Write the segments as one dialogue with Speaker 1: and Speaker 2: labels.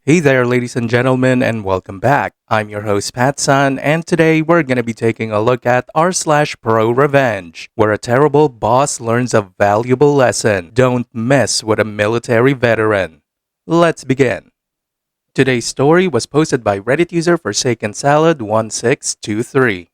Speaker 1: Hey there, ladies and gentlemen, and welcome back. I'm your host, PattSun, and today we're going to be taking a look at r/ProRevenge, where a terrible boss learns a valuable lesson. Don't mess with a military veteran. Let's begin. Today's story was posted by Reddit user Forsaken Salad 1623.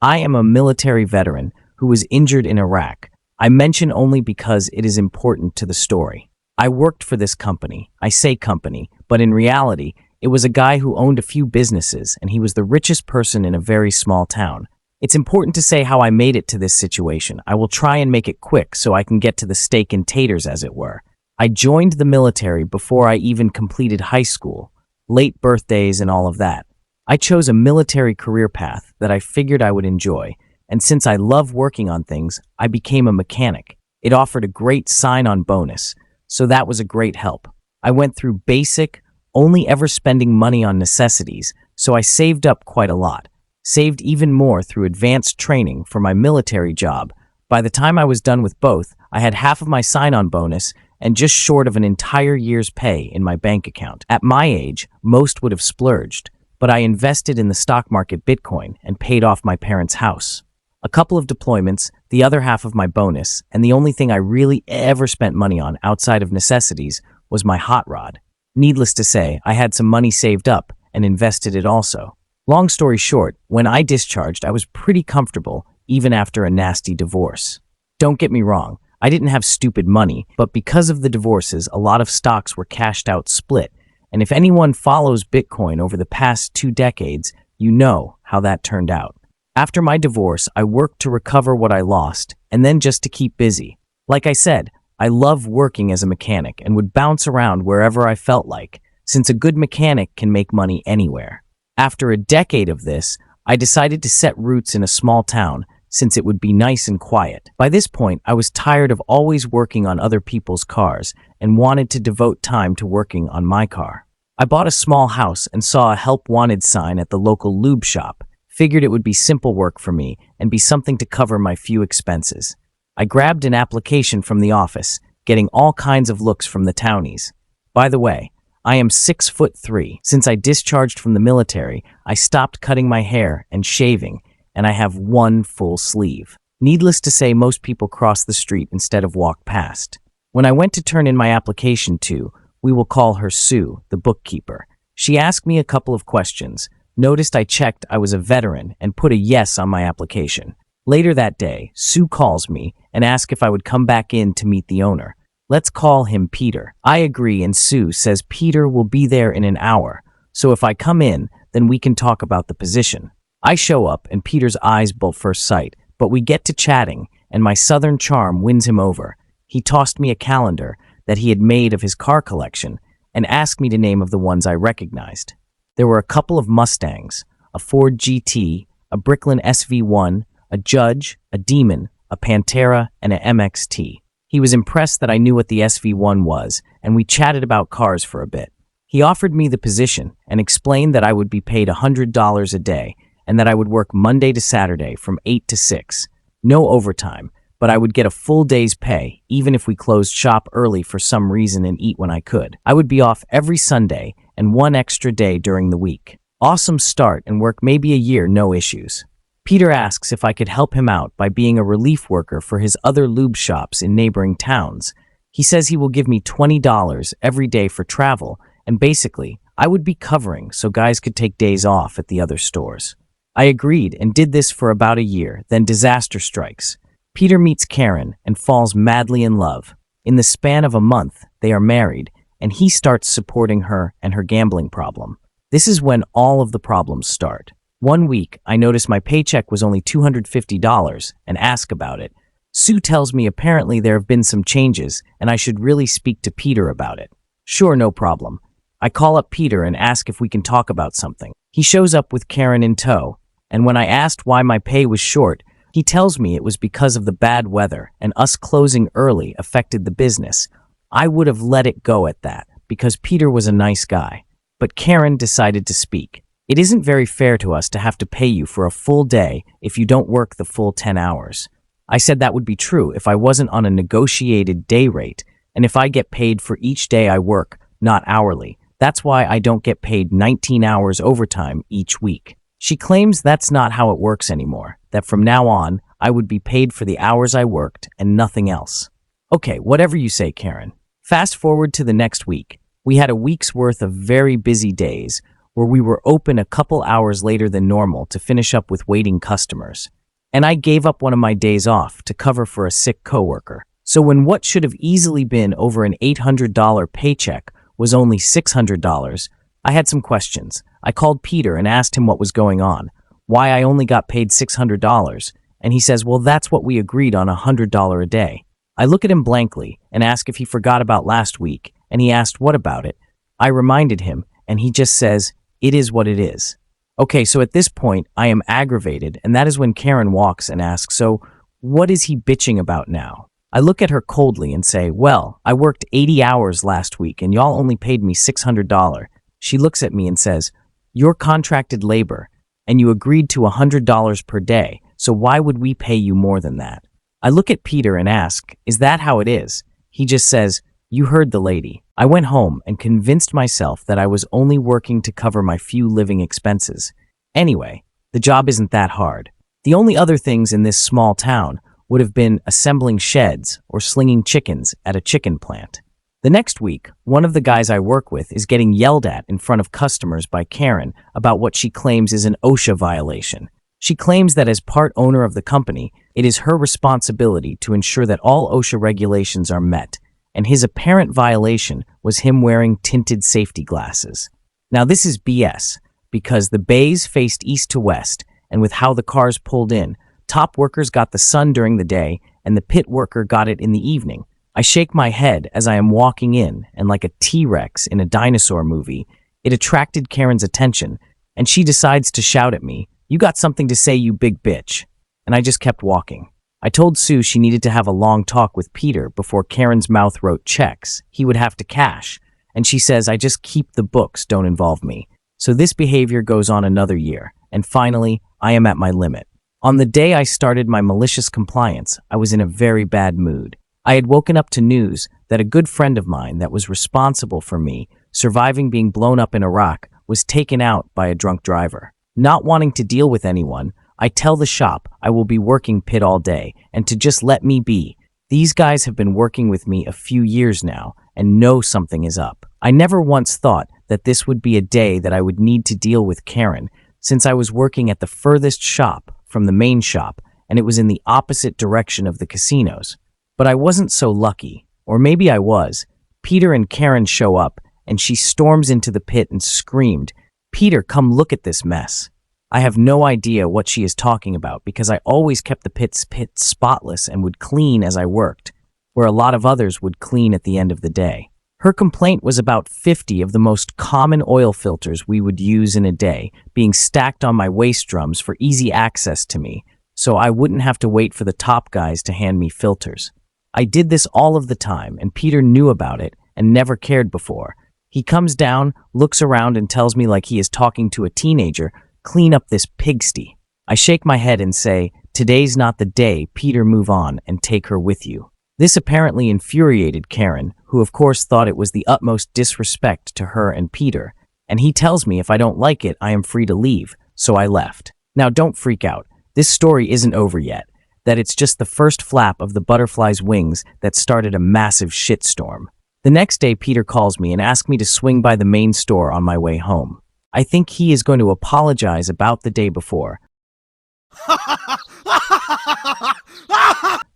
Speaker 2: I am a military veteran who was injured in Iraq. I mention only because it is important to the story. I worked for this company. I say company, but in reality, it was a guy who owned a few businesses, and he was the richest person in a very small town. It's important to say how I made it to this situation. I will try and make it quick so I can get to the steak and taters, as it were. I joined the military before I even completed high school, late birthdays and all of that. I chose a military career path that I figured I would enjoy, and since I love working on things, I became a mechanic. It offered a great sign-on bonus, so that was a great help. I went through basic, only ever spending money on necessities, so I saved up quite a lot. Saved even more through advanced training for my military job. By the time I was done with both, I had half of my sign-on bonus and just short of an entire year's pay in my bank account. At my age, most would have splurged, but I invested in the stock market Bitcoin and paid off my parents' house. A couple of deployments, the other half of my bonus, and the only thing I really ever spent money on outside of necessities was my hot rod. Needless to say, I had some money saved up and invested it also. Long story short, when I discharged, I was pretty comfortable, even after a nasty divorce. Don't get me wrong, I didn't have stupid money, but because of the divorces, a lot of stocks were cashed out split, and if anyone follows Bitcoin over the past 2 decades, you know how that turned out. After my divorce, I worked to recover what I lost, and then just to keep busy. Like I said, I love working as a mechanic and would bounce around wherever I felt like, since a good mechanic can make money anywhere. After a decade of this, I decided to set roots in a small town, since it would be nice and quiet. By this point, I was tired of always working on other people's cars and wanted to devote time to working on my car. I bought a small house and saw a help wanted sign at the local lube shop. Figured it would be simple work for me and be something to cover my few expenses. I grabbed an application from the office, getting all kinds of looks from the townies. By the way, I am 6'3". Since I discharged from the military, I stopped cutting my hair and shaving, and I have one full sleeve. Needless to say, most people cross the street instead of walk past. When I went to turn in my application to, we will call her Sue, the bookkeeper, she asked me a couple of questions. Noticed I checked I was a veteran and put a yes on my application. Later that day, Sue calls me and asks if I would come back in to meet the owner. Let's call him Peter. I agree, and Sue says Peter will be there in an hour, so if I come in, then we can talk about the position. I show up and Peter's eyes bulge first sight, but we get to chatting and my southern charm wins him over. He tossed me a calendar that he had made of his car collection and asked me to name of the ones I recognized. There were a couple of Mustangs, a Ford GT, a Bricklin SV1, a Judge, a Demon, a Pantera, and an MXT. He was impressed that I knew what the SV1 was, and we chatted about cars for a bit. He offered me the position and explained that I would be paid $100 a day and that I would work Monday to Saturday from 8 to 6. No overtime, but I would get a full day's pay, even if we closed shop early for some reason and eat when I could. I would be off every Sunday and 1 extra day during the week. Awesome start, and work maybe a year, no issues. Peter asks if I could help him out by being a relief worker for his other lube shops in neighboring towns. He says he will give me $20 every day for travel, and basically, I would be covering so guys could take days off at the other stores. I agreed and did this for about a year, then disaster strikes. Peter meets Karen and falls madly in love. In the span of a month, they are married, and he starts supporting her and her gambling problem. This is when all of the problems start. One week, I notice my paycheck was only $250 and ask about it. Sue tells me apparently there have been some changes and I should really speak to Peter about it. Sure, no problem. I call up Peter and ask if we can talk about something. He shows up with Karen in tow, and when I asked why my pay was short, he tells me it was because of the bad weather and us closing early affected the business. I would have let it go at that, because Peter was a nice guy. But Karen decided to speak. It isn't very fair to us to have to pay you for a full day if you don't work the full 10 hours. I said that would be true if I wasn't on a negotiated day rate, and if I get paid for each day I work, not hourly. That's why I don't get paid 19 hours overtime each week. She claims that's not how it works anymore, that from now on, I would be paid for the hours I worked and nothing else. Okay, whatever you say, Karen. Fast forward to the next week. We had a week's worth of very busy days where we were open a couple hours later than normal to finish up with waiting customers. And I gave up one of my days off to cover for a sick coworker. So when what should have easily been over an $800 paycheck was only $600, I had some questions. I called Peter and asked him what was going on, why I only got paid $600, and he says, well, that's what we agreed on, $100 a day. I look at him blankly and ask if he forgot about last week, and he asked what about it. I reminded him, and he just says, it is what it is. Okay, so at this point, I am aggravated, and that is when Karen walks and asks, so what is he bitching about now? I look at her coldly and say, well, I worked 80 hours last week, and y'all only paid me $600. She looks at me and says, you're contracted labor, and you agreed to $100 per day, so why would we pay you more than that? I look at Peter and ask, is that how it is? He just says, you heard the lady. I went home and convinced myself that I was only working to cover my few living expenses. Anyway, the job isn't that hard. The only other things in this small town would have been assembling sheds or slinging chickens at a chicken plant. The next week, one of the guys I work with is getting yelled at in front of customers by Karen about what she claims is an OSHA violation. She claims that as part owner of the company, it is her responsibility to ensure that all OSHA regulations are met, and his apparent violation was him wearing tinted safety glasses. Now this is BS, because the bays faced east to west, and with how the cars pulled in, top workers got the sun during the day, and the pit worker got it in the evening. I shake my head as I am walking in, and like a T-Rex in a dinosaur movie, it attracted Karen's attention, and she decides to shout at me, you got something to say, you big bitch. And I just kept walking. I told Sue she needed to have a long talk with Peter before Karen's mouth wrote checks he would have to cash, and she says, I just keep the books, don't involve me. So this behavior goes on another year, and finally, I am at my limit. On the day I started my malicious compliance, I was in a very bad mood. I had woken up to news that a good friend of mine that was responsible for me surviving being blown up in Iraq was taken out by a drunk driver. Not wanting to deal with anyone, I tell the shop I will be working pit all day and to just let me be. These guys have been working with me a few years now and know something is up. I never once thought that this would be a day that I would need to deal with Karen, since I was working at the furthest shop from the main shop and it was in the opposite direction of the casinos. But I wasn't so lucky, or maybe I was. Peter and Karen show up and she storms into the pit and screamed, Peter, come look at this mess. I have no idea what she is talking about because I always kept the pit spotless and would clean as I worked, where a lot of others would clean at the end of the day. Her complaint was about 50 of the most common oil filters we would use in a day being stacked on my waste drums for easy access to me, so I wouldn't have to wait for the top guys to hand me filters. I did this all of the time, and Peter knew about it and never cared before. He comes down, looks around, and tells me like he is talking to a teenager, clean up this pigsty. I shake my head and say, today's not the day, Peter, move on and take her with you. This apparently infuriated Karen, who of course thought it was the utmost disrespect to her and Peter, and he tells me if I don't like it, I am free to leave, so I left. Now don't freak out. This story isn't over yet. That it's just the first flap of the butterfly's wings that started a massive shitstorm. The next day, Peter calls me and asks me to swing by the main store on my way home. I think he is going to apologize about the day before.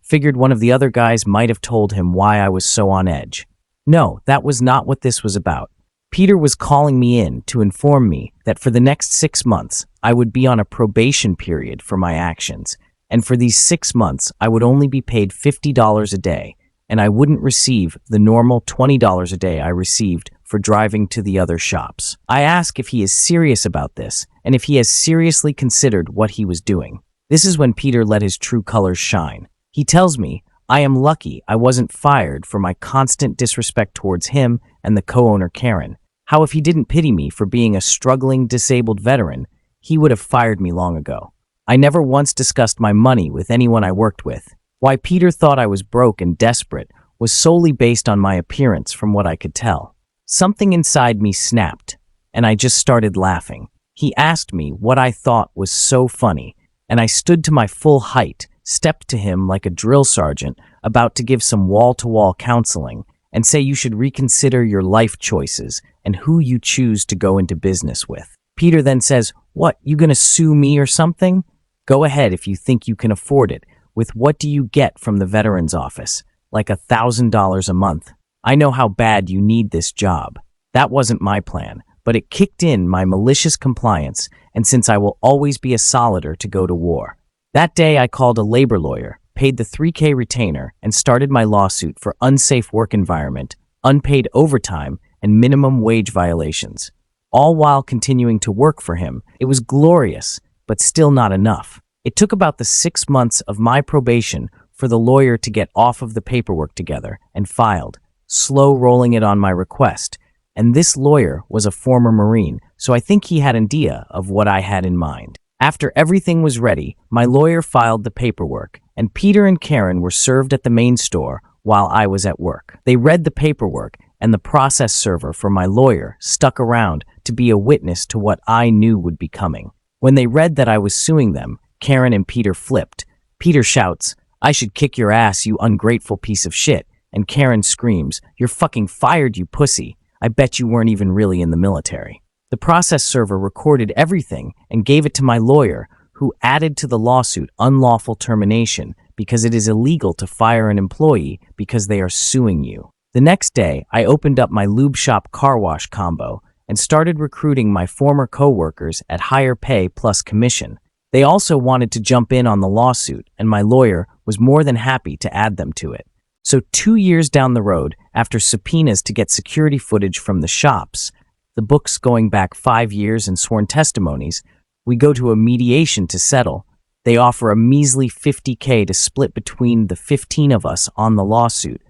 Speaker 2: Figured one of the other guys might have told him why I was so on edge. No, that was not what this was about. Peter was calling me in to inform me that for the next 6 months, I would be on a probation period for my actions. And for these 6 months, I would only be paid $50 a day, and I wouldn't receive the normal $20 a day I received for driving to the other shops. I ask if he is serious about this, and if he has seriously considered what he was doing. This is when Peter let his true colors shine. He tells me, I am lucky I wasn't fired for my constant disrespect towards him and the co-owner Karen. How if he didn't pity me for being a struggling disabled veteran, he would have fired me long ago. I never once discussed my money with anyone I worked with. Why Peter thought I was broke and desperate was solely based on my appearance from what I could tell. Something inside me snapped, and I just started laughing. He asked me what I thought was so funny, and I stood to my full height, stepped to him like a drill sergeant about to give some wall-to-wall counseling, and say you should reconsider your life choices and who you choose to go into business with. Peter then says, "What, you gonna sue me or something? Go ahead if you think you can afford it. With what do you get from the Veterans Office? Like $1,000 a month. I know how bad you need this job." That wasn't my plan, but it kicked in my malicious compliance, and since I will always be a solider to go to war. That day I called a labor lawyer, paid the $3K retainer, and started my lawsuit for unsafe work environment, unpaid overtime, and minimum wage violations. All while continuing to work for him. It was glorious, but still not enough. It took about the 6 months of my probation for the lawyer to get off of the paperwork together and filed, slow rolling it on my request. And this lawyer was a former Marine, so I think he had an idea of what I had in mind. After everything was ready, my lawyer filed the paperwork, and Peter and Karen were served at the main store while I was at work. They read the paperwork, and the process server for my lawyer stuck around to be a witness to what I knew would be coming. When they read that I was suing them, Karen and Peter flipped. Peter shouts, "I should kick your ass, you ungrateful piece of shit," and Karen screams, "You're fucking fired, you pussy. I bet you weren't even really in the military." The process server recorded everything and gave it to my lawyer, who added to the lawsuit unlawful termination because it is illegal to fire an employee because they are suing you. The next day, I opened up my lube shop car wash combo and started recruiting my former co-workers at higher pay plus commission. They also wanted to jump in on the lawsuit, and my lawyer was more than happy to add them to it. So 2 years down the road, after subpoenas to get security footage from the shops, the books going back 5 years and sworn testimonies, we go to a mediation to settle. They offer a measly $50K to split between the 15 of us on the lawsuit.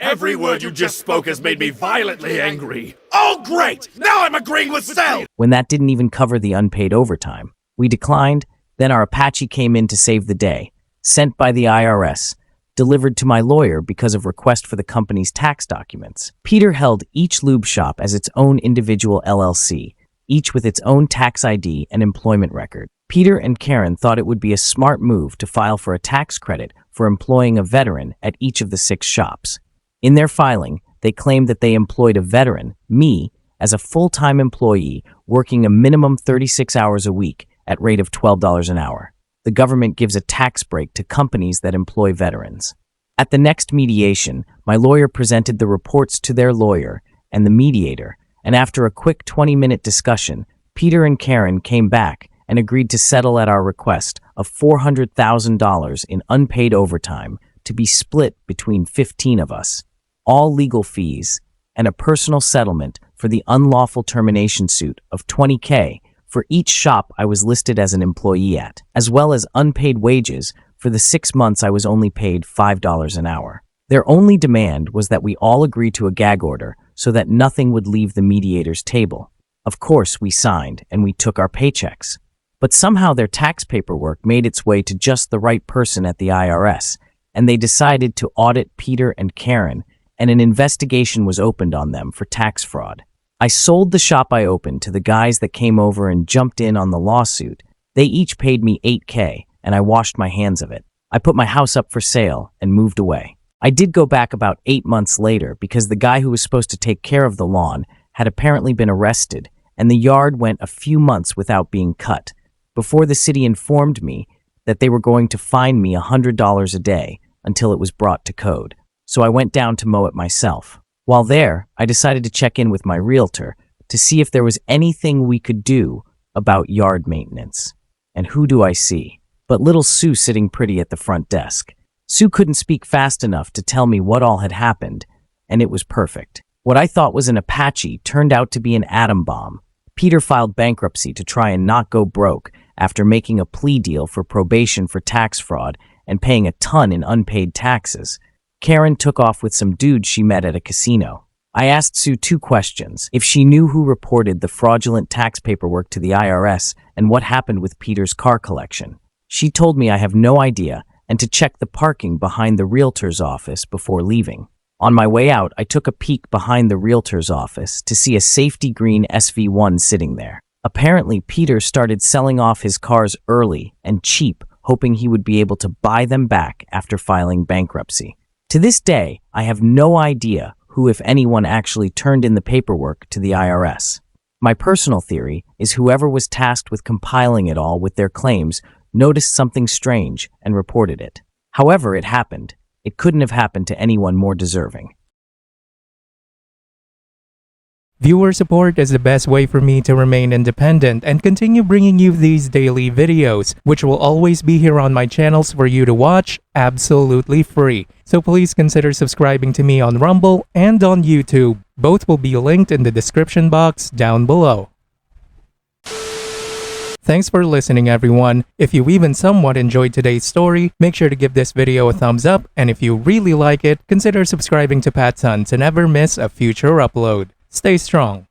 Speaker 3: Every word you just spoke has made me violently angry. Oh, great! Now I'm agreeing with Sal!
Speaker 2: When that didn't even cover the unpaid overtime. We declined, then our Apache came in to save the day, sent by the IRS, delivered to my lawyer because of request for the company's tax documents. Peter held each lube shop as its own individual LLC, each with its own tax ID and employment record. Peter and Karen thought it would be a smart move to file for a tax credit for employing a veteran at each of the 6 shops. In their filing, they claimed that they employed a veteran, me, as a full-time employee working a minimum 36 hours a week at rate of $12 an hour. The government gives a tax break to companies that employ veterans. At the next mediation, my lawyer presented the reports to their lawyer and the mediator, and after a quick 20-minute discussion, Peter and Karen came back and agreed to settle at our request of $400,000 in unpaid overtime to be split between 15 of us, all legal fees, and a personal settlement for the unlawful termination suit of $20K for each shop I was listed as an employee at, as well as unpaid wages for the 6 months I was only paid $5 an hour. Their only demand was that we all agree to a gag order so that nothing would leave the mediator's table. Of course, we signed and we took our paychecks. But somehow their tax paperwork made its way to just the right person at the IRS, and they decided to audit Peter and Karen, and an investigation was opened on them for tax fraud. I sold the shop I opened to the guys that came over and jumped in on the lawsuit. They each paid me $8K, and I washed my hands of it. I put my house up for sale and moved away. I did go back about 8 months later because the guy who was supposed to take care of the lawn had apparently been arrested, and the yard went a few months without being cut, before the city informed me that they were going to fine me $100 a day until it was brought to code. So I went down to mow it myself. While there, I decided to check in with my realtor to see if there was anything we could do about yard maintenance. And who do I see? But little Sue sitting pretty at the front desk. Sue couldn't speak fast enough to tell me what all had happened, and it was perfect. What I thought was an Apache turned out to be an atom bomb. Peter filed bankruptcy to try and not go broke after making a plea deal for probation for tax fraud and paying a ton in unpaid taxes. Karen took off with some dudes she met at a casino. I asked Sue 2 questions: if she knew who reported the fraudulent tax paperwork to the IRS and what happened with Peter's car collection. She told me I have no idea and to check the parking behind the realtor's office before leaving. On my way out, I took a peek behind the realtor's office to see a safety green SV1 sitting there. Apparently, Peter started selling off his cars early and cheap, hoping he would be able to buy them back after filing bankruptcy. To this day, I have no idea who, if anyone, actually turned in the paperwork to the IRS. My personal theory is whoever was tasked with compiling it all with their claims noticed something strange and reported it. However it happened, it couldn't have happened to anyone more deserving.
Speaker 1: Viewer support is the best way for me to remain independent and continue bringing you these daily videos, which will always be here on my channels for you to watch absolutely free. So please consider subscribing to me on Rumble and on YouTube. Both will be linked in the description box down below. Thanks for listening, everyone. If you even somewhat enjoyed today's story, make sure to give this video a thumbs up, and if you really like it, consider subscribing to PattSun to never miss a future upload. Stay strong.